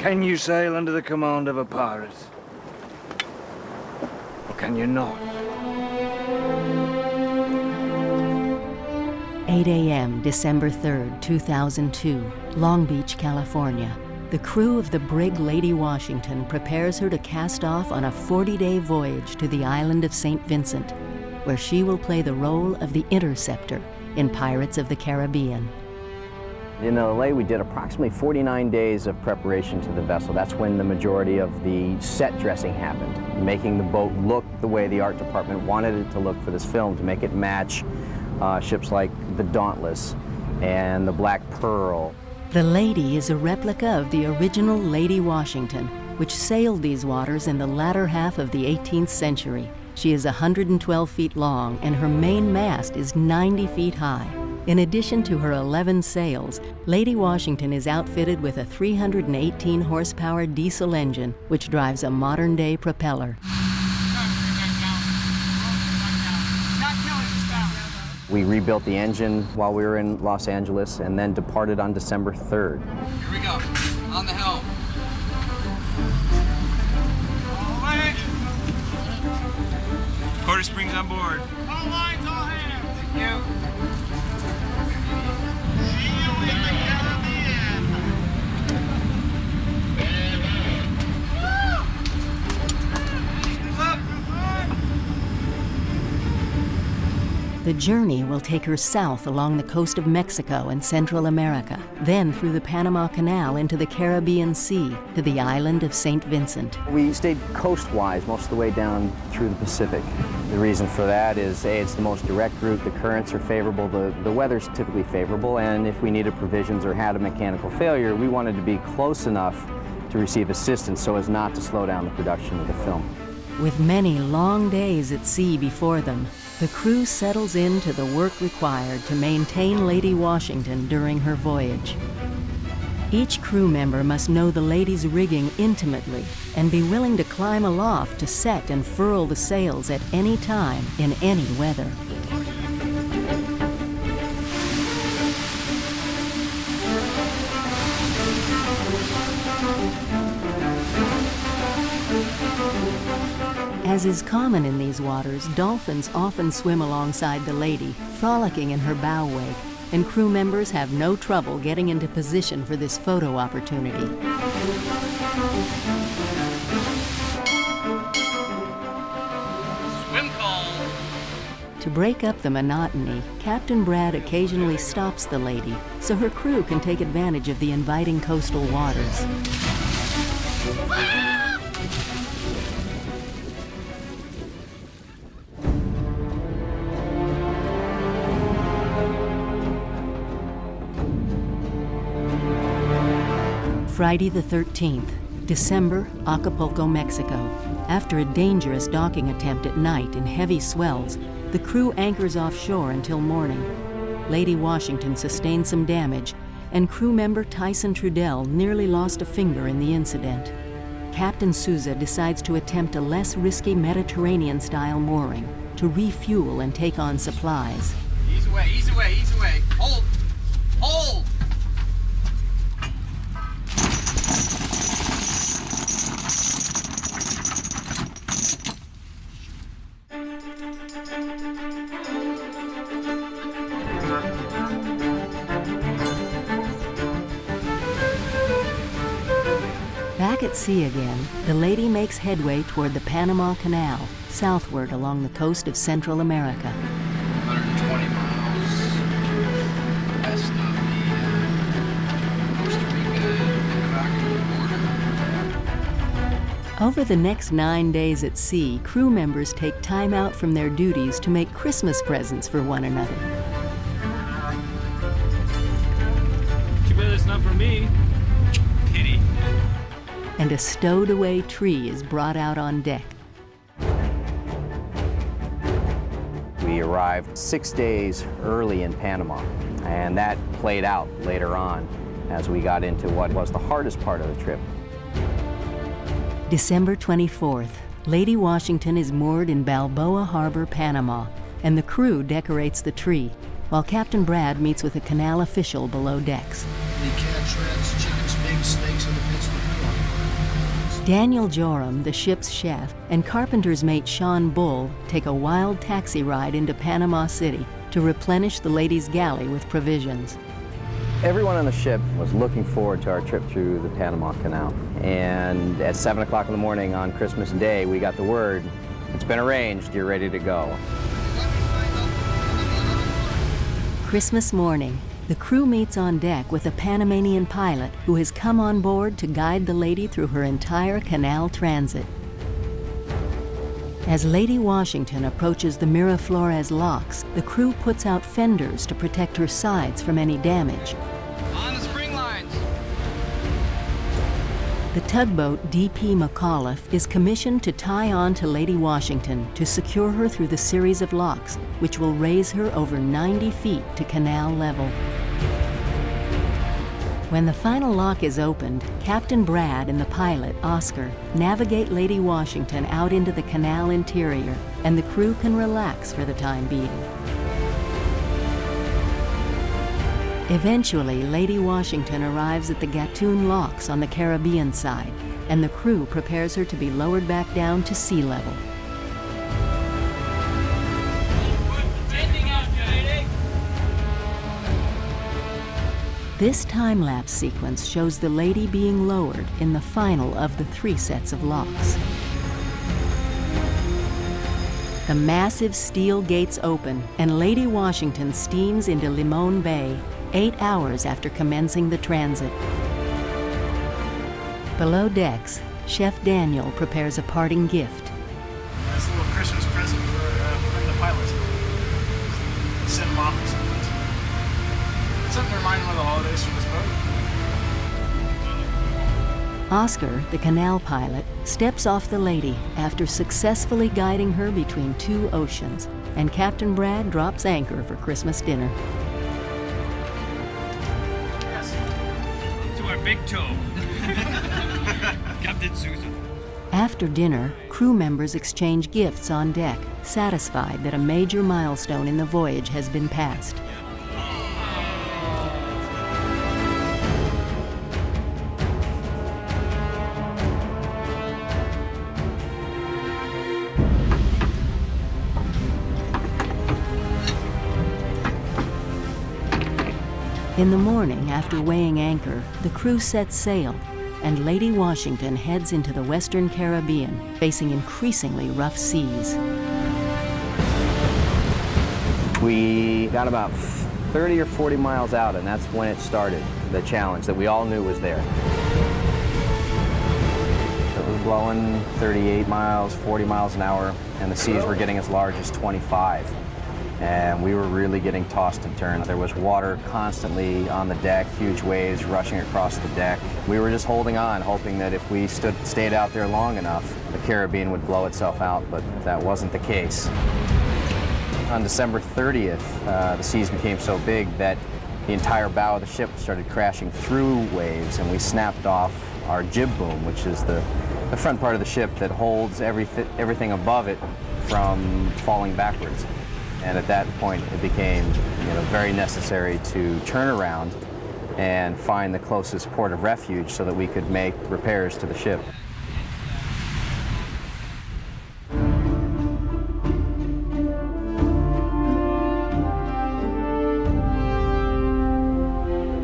Can you sail under the command of a pirate? Or can you not? 8 a.m., December 3rd, 2002, Long Beach, California. The crew of the brig Lady Washington prepares her to cast off on a 40-day voyage to the island of St. Vincent, where she will play the role of the interceptor in Pirates of the Caribbean. In LA, we did approximately 49 days of preparation to the vessel. That's when the majority of the set dressing happened, making the boat look the way the art department wanted it to look for this film, to make it match ships like the Dauntless and the Black Pearl. The Lady is a replica of the original Lady Washington, which sailed these waters in the latter half of the 18th century. She is 112 feet long and her main mast is 90 feet high. In addition to her 11 sails, Lady Washington is outfitted with a 318 horsepower diesel engine, which drives a modern-day propeller. We rebuilt the engine while we were in Los Angeles and then departed on December 3rd. Here we go, on the helm. Quarter springs on board. All lines, all hands. Thank you. See you in the Caribbean. The journey will take her south along the coast of Mexico and Central America, then through the Panama Canal into the Caribbean Sea to the island of St. Vincent. We stayed coastwise most of the way down through the Pacific. The reason for that is, A, it's the most direct route, the currents are favorable, the weather's typically favorable, and if we needed provisions or had a mechanical failure, we wanted to be close enough to receive assistance so as not to slow down the production of the film. With many long days at sea before them, the crew settles into the work required to maintain Lady Washington during her voyage. Each crew member must know the Lady's rigging intimately and be willing to climb aloft to set and furl the sails at any time in any weather. As is common in these waters, dolphins often swim alongside the Lady, frolicking in her bow wake, and crew members have no trouble getting into position for this photo opportunity. Swim call. To break up the monotony, Captain Brad occasionally stops the Lady so her crew can take advantage of the inviting coastal waters. Friday the 13th, December, Acapulco, Mexico. After a dangerous docking attempt at night in heavy swells, the crew anchors offshore until morning. Lady Washington sustained some damage, and crew member Tyson Trudell nearly lost a finger in the incident. Captain Souza decides to attempt a less risky Mediterranean-style mooring to refuel and take on supplies. Ease away, ease away, ease away. Hold, hold. Back at sea again, the Lady makes headway toward the Panama Canal, southward along the coast of Central America. 120 miles west of the Costa Rica and Nicaragua border. Over the next 9 days at sea, crew members take time out from their duties to make Christmas presents for one another. Too bad it's not for me. Pity. And a stowed-away tree is brought out on deck. We arrived 6 days early in Panama, and that played out later on as we got into what was the hardest part of the trip. December 24th, Lady Washington is moored in Balboa Harbor, Panama, and the crew decorates the tree, while Captain Brad meets with a canal official below decks. The cat shreds, chickens, pigs, snakes, and the pits of the Daniel Joram, the ship's chef, and carpenter's mate Sean Bull take a wild taxi ride into Panama City to replenish the ladies' galley with provisions. Everyone on the ship was looking forward to our trip through the Panama Canal. And at 7 o'clock in the morning on Christmas Day, we got the word, it's been arranged, you're ready to go. Christmas morning, the crew meets on deck with a Panamanian pilot who has come on board to guide the lady through her entire canal transit. As Lady Washington approaches the Miraflores locks, the crew puts out fenders to protect her sides from any damage. On the spring lines. The tugboat D.P. McAuliffe is commissioned to tie on to Lady Washington to secure her through the series of locks, which will raise her over 90 feet to canal level. When the final lock is opened, Captain Brad and the pilot, Oscar, navigate Lady Washington out into the canal interior, and the crew can relax for the time being. Eventually, Lady Washington arrives at the Gatun locks on the Caribbean side, and the crew prepares her to be lowered back down to sea level. This time-lapse sequence shows the lady being lowered in the final of the 3 sets of locks. The massive steel gates open, and Lady Washington steams into Limon Bay 8 hours after commencing the transit. Below decks, Chef Daniel prepares a parting gift. Nice little Christmas present from the pilots. Send them off or something. Something to remind them of the holidays from this boat. Oscar, the canal pilot, steps off the lady after successfully guiding her between 2 oceans, and Captain Brad drops anchor for Christmas dinner. Yes. To our big toe. Captain Susan. After dinner, crew members exchange gifts on deck, satisfied that a major milestone in the voyage has been passed. In the morning, after weighing anchor, the crew sets sail, and Lady Washington heads into the Western Caribbean, facing increasingly rough seas. We got about 30 or 40 miles out, and that's when it started, the challenge that we all knew was there. It was blowing 38 miles, 40 miles an hour, and the seas were getting as large as 25. And we were really getting tossed and turned. There was water constantly on the deck, huge waves rushing across the deck. We were just holding on, hoping that if we stayed out there long enough, the Caribbean would blow itself out, but that wasn't the case. On December 30th, the seas became so big that the entire bow of the ship started crashing through waves, and we snapped off our jib boom, which is the front part of the ship that holds everything above it from falling backwards. And at that point, it became very necessary to turn around and find the closest port of refuge so that we could make repairs to the ship.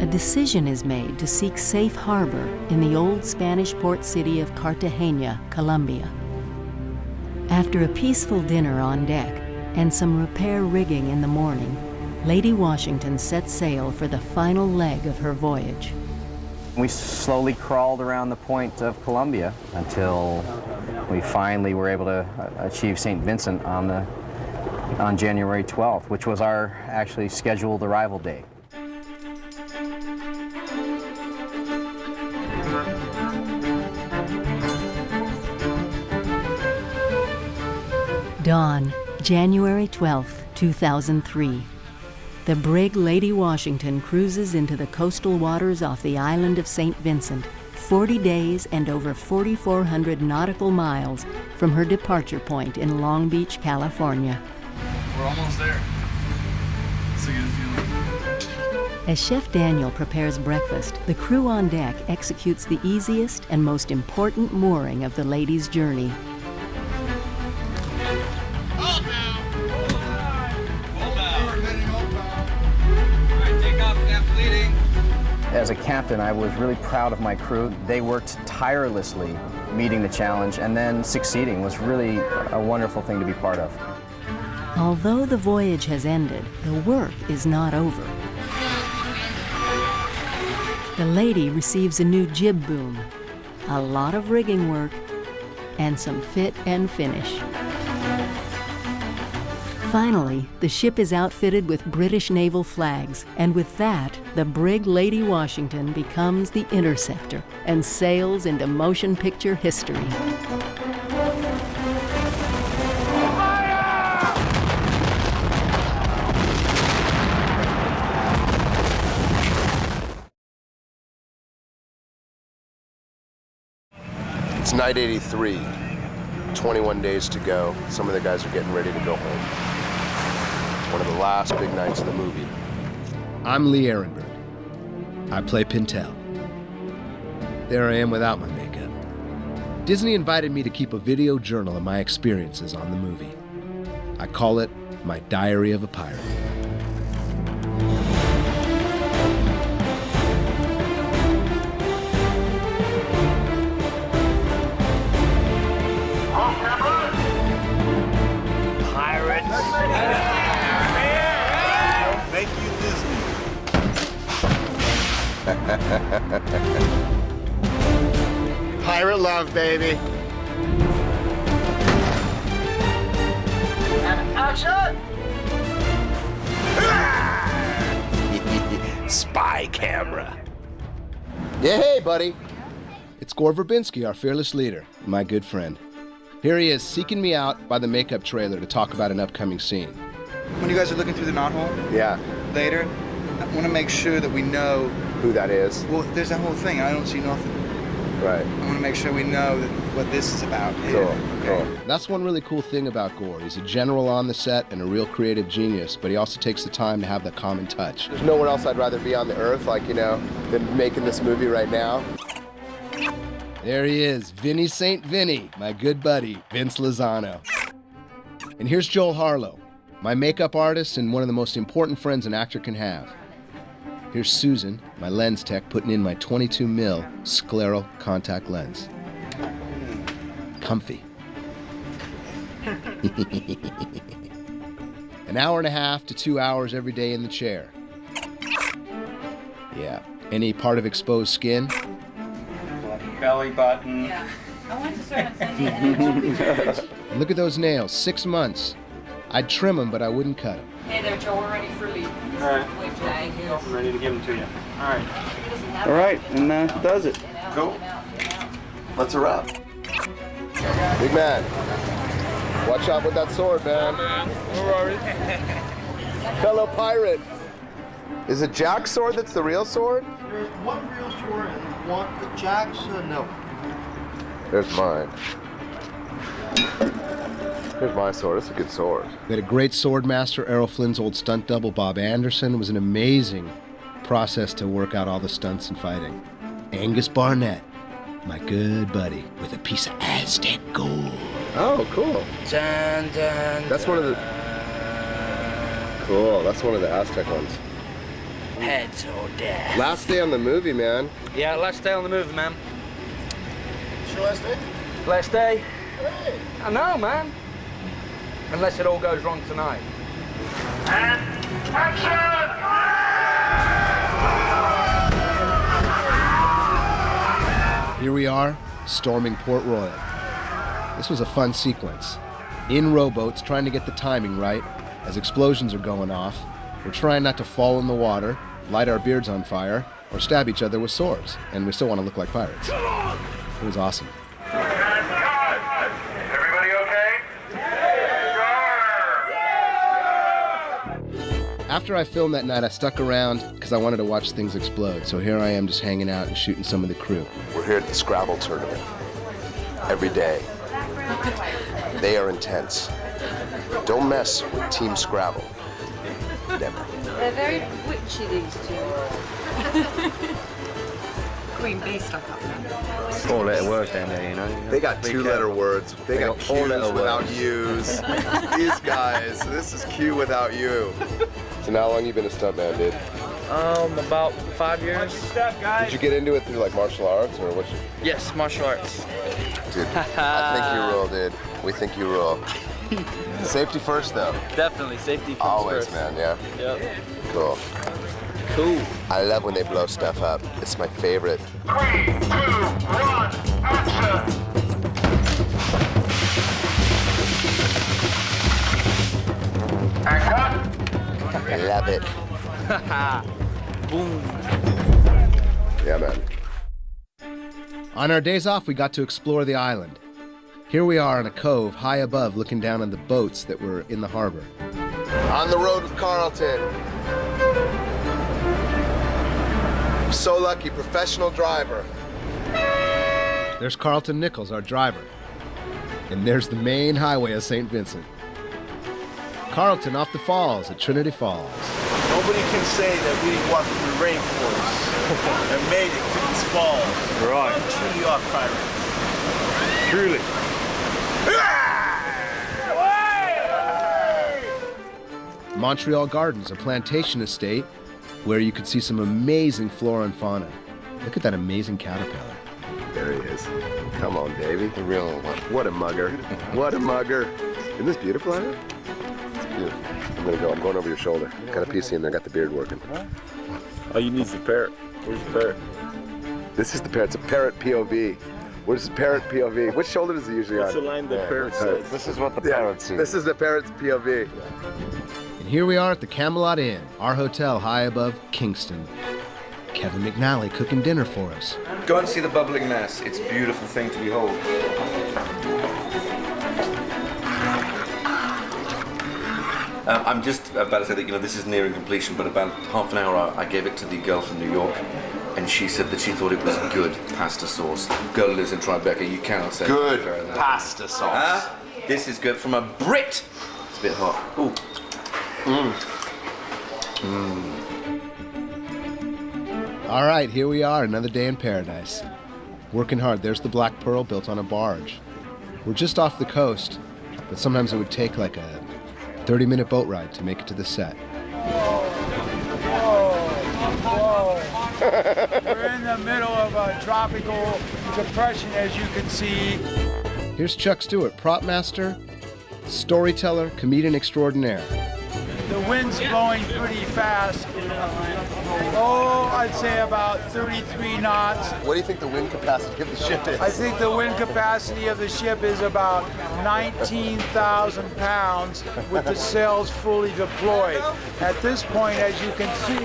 A decision is made to seek safe harbor in the old Spanish port city of Cartagena, Colombia. After a peaceful dinner on deck, and some repair rigging in the morning, Lady Washington set sail for the final leg of her voyage. We slowly crawled around the point of Colombia until we finally were able to achieve St. Vincent on January 12th, which was our actually scheduled arrival date. Dawn, January 12, 2003. The brig Lady Washington cruises into the coastal waters off the island of St. Vincent, 40 days and over 4,400 nautical miles from her departure point in Long Beach, California. We're almost there. It's a good feeling. As Chef Daniel prepares breakfast, the crew on deck executes the easiest and most important mooring of the lady's journey. Hold now. Hold out. All right, take off after leading. As a captain, I was really proud of my crew. They worked tirelessly meeting the challenge, and then succeeding was really a wonderful thing to be part of. Although the voyage has ended, the work is not over. The lady receives a new jib boom, a lot of rigging work, and some fit and finish. Finally, the ship is outfitted with British naval flags, and with that, the brig Lady Washington becomes the Interceptor and sails into motion picture history. It's night 83, 21 days to go. Some of the guys are getting ready to go home. One of the last big nights of the movie. I'm Lee Ehrenberg. I play Pintel. There I am without my makeup. Disney invited me to keep a video journal of my experiences on the movie. I call it my Diary of a Pirate. Thank you, Disney. Pirate love, baby. Action! Spy camera. Yeah, hey, buddy. It's Gore Verbinski, our fearless leader, my good friend. Here he is, seeking me out by the makeup trailer to talk about an upcoming scene. When you guys are looking through the knothole Yeah, later, I want to make sure that we know. who that is. Well, there's that whole thing. I don't see nothing. Right. I want to make sure we know that what this is about. Cool, cool. That's one really cool thing about Gore. He's a general on the set and a real creative genius, but he also takes the time to have the common touch. There's nowhere else I'd rather be on the earth, like, you know, than making this movie right now. There he is, Vinny St. Vinny, my good buddy, Vince Lozano. And here's Joel Harlow, my makeup artist and one of the most important friends an actor can have. Here's Susan, my lens tech, putting in my 22 mil scleral contact lens. Comfy. An hour and a half to 2 hours every day in the chair. Yeah, any part of exposed skin? Belly button. Yeah. I want to start sending Look at those nails, 6 months. I'd trim them, but I wouldn't cut them. Hey there, Joe, we're ready for leave. All right. I'm ready to give them to you. All right. All right, and that does it. Cool. Let's a wrap. Big man, watch out with that sword, man. Fellow pirate. Is it Jack's sword that's the real sword? There's one real sword and one with Jack's, no. There's mine. Here's my sword. It's a good sword. We had a great sword master, Errol Flynn's old stunt double, Bob Anderson. It was an amazing process to work out all the stunts and fighting. Angus Barnett, my good buddy, with a piece of Aztec gold. Oh, cool. That's one of the... Cool. That's one of the Aztec ones. Heads or death. Last day on the movie, man. Yeah, last day on the movie, man. It's your last day? Last day? Hey. I know, man. Unless it all goes wrong tonight. Here we are, storming Port Royal. This was a fun sequence. In rowboats, trying to get the timing right, as explosions are going off. We're trying not to fall in the water, light our beards on fire, or stab each other with swords. And we still want to look like pirates. It was awesome. Everybody okay? After I filmed that night, I stuck around because I wanted to watch things explode. So here I am just hanging out and shooting some of the crew. We're here at the Scrabble tournament. Every day. They are intense. Don't mess with Team Scrabble. Never. They're very witchy, these two. Queen Bee stuck up there. 4-letter words down there, you know. They got 2-letter words. They got Q's 4-letter without words. U's. These guys, this is Q without U. So how long you been a stuntman, dude? About 5 years. Did you get into it through like martial arts or what? Yes, martial arts. Dude, I think you rule, dude. We think you rule. Safety first, though. Definitely, safety comes Always, first. man, yeah? Yep. Cool. Cool. I love when they blow stuff up. It's my favorite. 3, 2, 1, action! And cut! I love it. Boom. Yeah, man. On our days off, we got to explore the island. Here we are in a cove high above looking down on the boats that were in the harbor. On the road with Carlton. So lucky, professional driver. There's Carlton Nichols, our driver. And there's the main highway of St. Vincent. Carlton off the falls at Trinity Falls. Nobody can say that we walked through the rainforest and made it to these falls. Right. True New York pirates. Truly. Montreal Gardens, a plantation estate where you could see some amazing flora and fauna. Look at that amazing caterpillar. There he is. Come on, Davey. The real one. What a mugger. What a mugger. Isn't this beautiful out here? It's beautiful. I'm going over your shoulder. Got a PC in there, got the beard working. All you need is a parrot. Where's the parrot? This is the parrot. It's a parrot POV. What is the parrot POV? Which shoulder does it usually on? What's the line the parrot says? This is what the parrot sees. This is the parrot's POV. And here we are at the Camelot Inn, our hotel high above Kingston. Kevin McNally cooking dinner for us. Go and see the bubbling mass. It's a beautiful thing to behold. I'm just about to say that, you know, this is nearing completion, but about half an hour I gave it to the girl from New York, and she said that she thought it was good pasta sauce. Girl who lives in Tribeca, you cannot say Good better than that. pasta sauce. This is good from a Brit. It's a bit hot. Ooh. All right, here we are, another day in paradise. Working hard. There's the Black Pearl built on a barge. We're just off the coast, but sometimes it would take like a 30-minute boat ride to make it to the set. We're in the middle of a tropical depression, as you can see. Here's Chuck Stewart, prop master, storyteller, comedian extraordinaire. The wind's blowing pretty fast. I'd say about 33 knots. What do you think the wind capacity of the ship is? I think the wind capacity of the ship is about 19,000 pounds with the sails fully deployed. At this point, as you can see,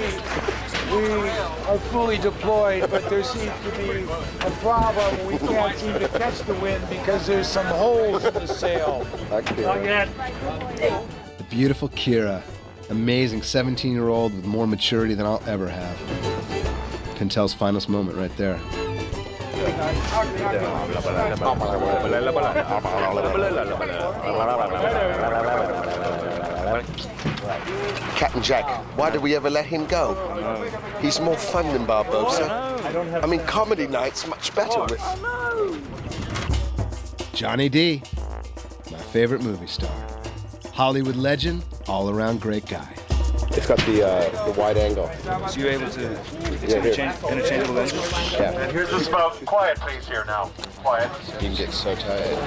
we are fully deployed, but there seems to be a problem. We can't seem to catch the wind because there's some holes in the sail. Not yet. The beautiful Kira, amazing 17-year-old with more maturity than I'll ever have. Pintel's finest moment right there. Captain Jack, why did we ever let him go? He's more fun than Barbosa. I mean, comedy night's much better with... Johnny D, my favorite movie star. Hollywood legend, all-around great guy. It's got the wide angle. So you're able to interchangeable lenses? Yeah. And here's the spout. Quiet, please, here now. Quiet. You can get so tight.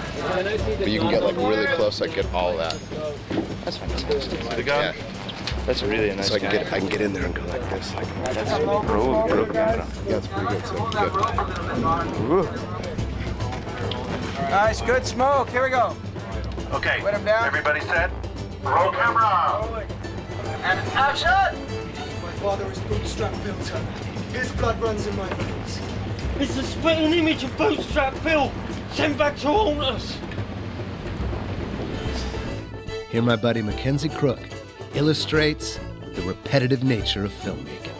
But you can get like really close, like get all that. That's fantastic. The gun? Yeah. That's really a nice So I can get in there and go like this. Like, that's really yeah, it's pretty good. So good. Nice, good smoke. Here we go. Okay. Put him down. Everybody set? Roll camera. And action! My father is bootstrap builder. His blood runs in my veins. It's a spitting image of Bootstrap Bill, sent back to haunt us. Here my buddy Mackenzie Crook illustrates the repetitive nature of filmmaking.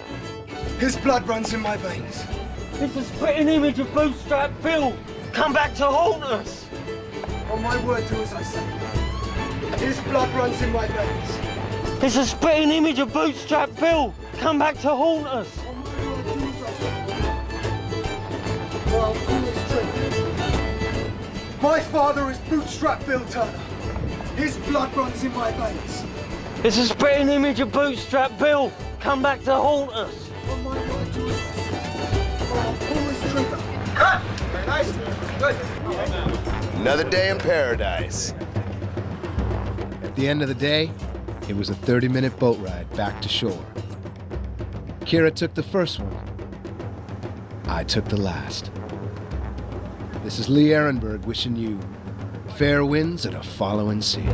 His blood runs in my veins. It's a spitting image of Bootstrap Bill, come back to haunt us. On my word, do as I say. His blood runs in my veins. It's a spitting image of Bootstrap Bill. Come back to haunt us. Well, pull this trigger. My father is Bootstrap Bill Turner. His blood runs in my veins. It's a spitting image of Bootstrap Bill. Come back to haunt us. On my word to us. Well, pull this trigger. Cut! Very nice. Good. Another day in paradise. At the end of the day, it was a 30-minute boat ride back to shore. Kira took the first one. I took the last. This is Lee Ehrenberg wishing you fair winds and a following sea.